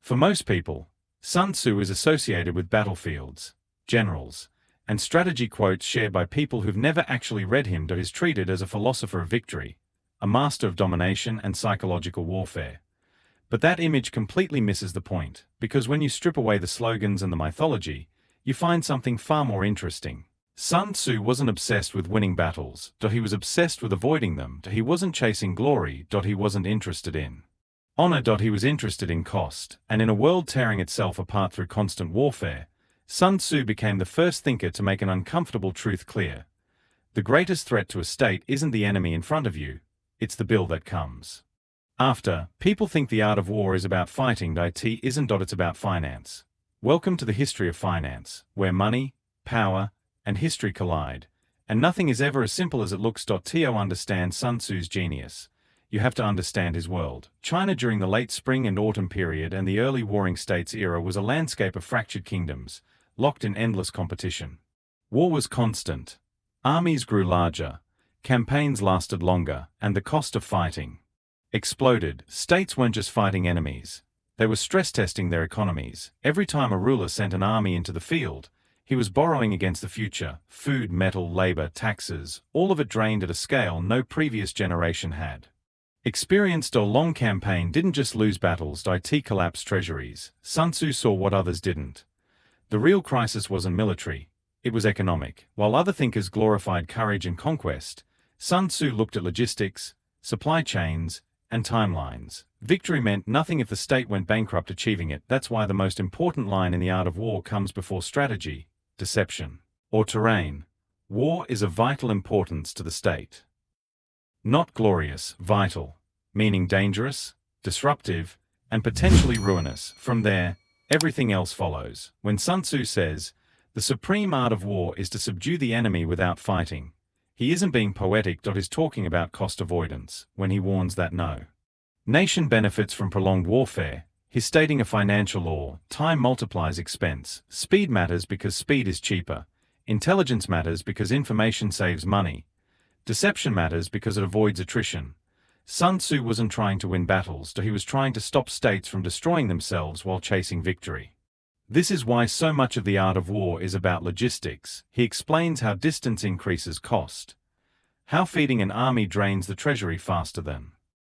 For most people, Sun Tzu is associated with battlefields, generals, and strategy quotes shared by people who've never actually read him. Is treated as a philosopher of victory, a master of domination and psychological warfare. But that image completely misses the point, because when you strip away the slogans and the mythology, you find something far more interesting. Sun Tzu wasn't obsessed with winning battles. He was obsessed with avoiding them. He wasn't chasing glory. He wasn't interested in honor. He was interested in cost. And in a world tearing itself apart through constant warfare, Sun Tzu became the first thinker to make an uncomfortable truth clear. The greatest threat to a state isn't the enemy in front of you, it's the bill that comes after. People think the art of war is about fighting. It isn't. It's about finance. Welcome to the history of finance, where money, power, and history collide, and nothing is ever as simple as it looks. To understand Sun Tzu's genius, you have to understand his world. China during the late spring and autumn period and the early warring states era was a landscape of fractured kingdoms, locked in endless competition. War was constant. Armies grew larger, campaigns lasted longer, and the cost of fighting exploded. States weren't just fighting enemies. They were stress testing their economies. Every time a ruler sent an army into the field, he was borrowing against the future: food, metal, labor, taxes, all of it drained at a scale no previous generation had experienced. A long campaign didn't just lose battles. It collapsed treasuries. Sun Tzu saw what others didn't. The real crisis wasn't military, it was economic. While other thinkers glorified courage and conquest, Sun Tzu looked at logistics, supply chains, and timelines. Victory meant nothing if the state went bankrupt achieving it. That's why the most important line in the art of war comes before strategy, deception, or terrain. War is of vital importance to the state. Not glorious, vital, meaning dangerous, disruptive, and potentially ruinous. From there, everything else follows. When Sun Tzu says, the supreme art of war is to subdue the enemy without fighting, he isn't being poetic. He's talking about cost avoidance. When he warns that no nation benefits from prolonged warfare, he's stating a financial law: time multiplies expense. Speed matters because speed is cheaper. Intelligence matters because information saves money. Deception matters because it avoids attrition. Sun Tzu wasn't trying to win battles. He was trying to stop states from destroying themselves while chasing victory. This is why so much of the art of war is about logistics. He explains how distance increases cost, how feeding an army drains the treasury faster than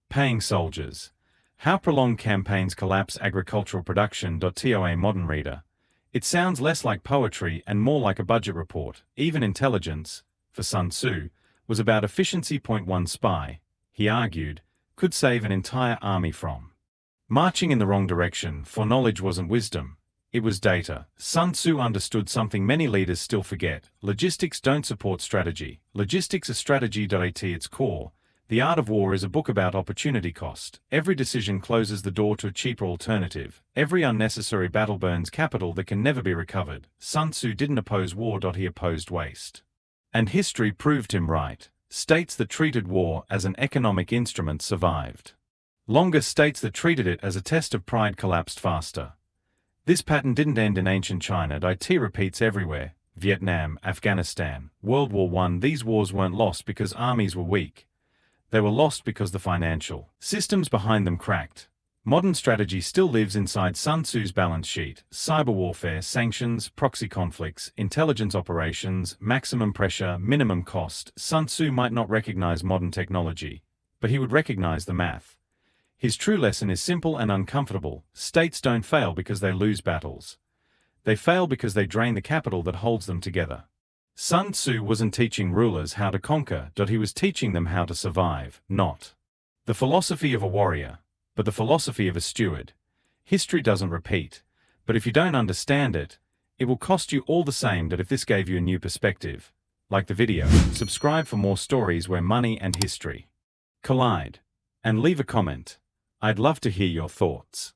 paying soldiers, how prolonged campaigns collapse agricultural production. To a modern reader, it sounds less like poetry and more like a budget report. Even intelligence, for Sun Tzu, was about efficiency. One spy, he argued, could save an entire army from marching in the wrong direction. For knowledge wasn't wisdom, it was data. Sun Tzu understood something many leaders still forget: logistics don't support strategy. Logistics are strategy. At its core, the art of war is a book about opportunity cost. Every decision closes the door to a cheaper alternative. Every unnecessary battle burns capital that can never be recovered. Sun Tzu didn't oppose war. He opposed waste. And history proved him right. States that treated war as an economic instrument survived longer. States that treated it as a test of pride collapsed faster. This pattern didn't end in ancient China. It repeats everywhere: Vietnam, Afghanistan, World War I. These wars weren't lost because armies were weak. They were lost because the financial systems behind them cracked. Modern strategy still lives inside Sun Tzu's balance sheet: cyber warfare, sanctions, proxy conflicts, intelligence operations, maximum pressure, minimum cost. Sun Tzu might not recognize modern technology, but he would recognize the math. His true lesson is simple and uncomfortable: states don't fail because they lose battles. They fail because they drain the capital that holds them together. Sun Tzu wasn't teaching rulers how to conquer. He was teaching them how to survive. Not the philosophy of a warrior, but the philosophy of a steward. History doesn't repeat, but if you don't understand it, it will cost you all the same. If this gave you a new perspective, like the video, subscribe for more stories where money and history collide, and leave a comment. I'd love to hear your thoughts.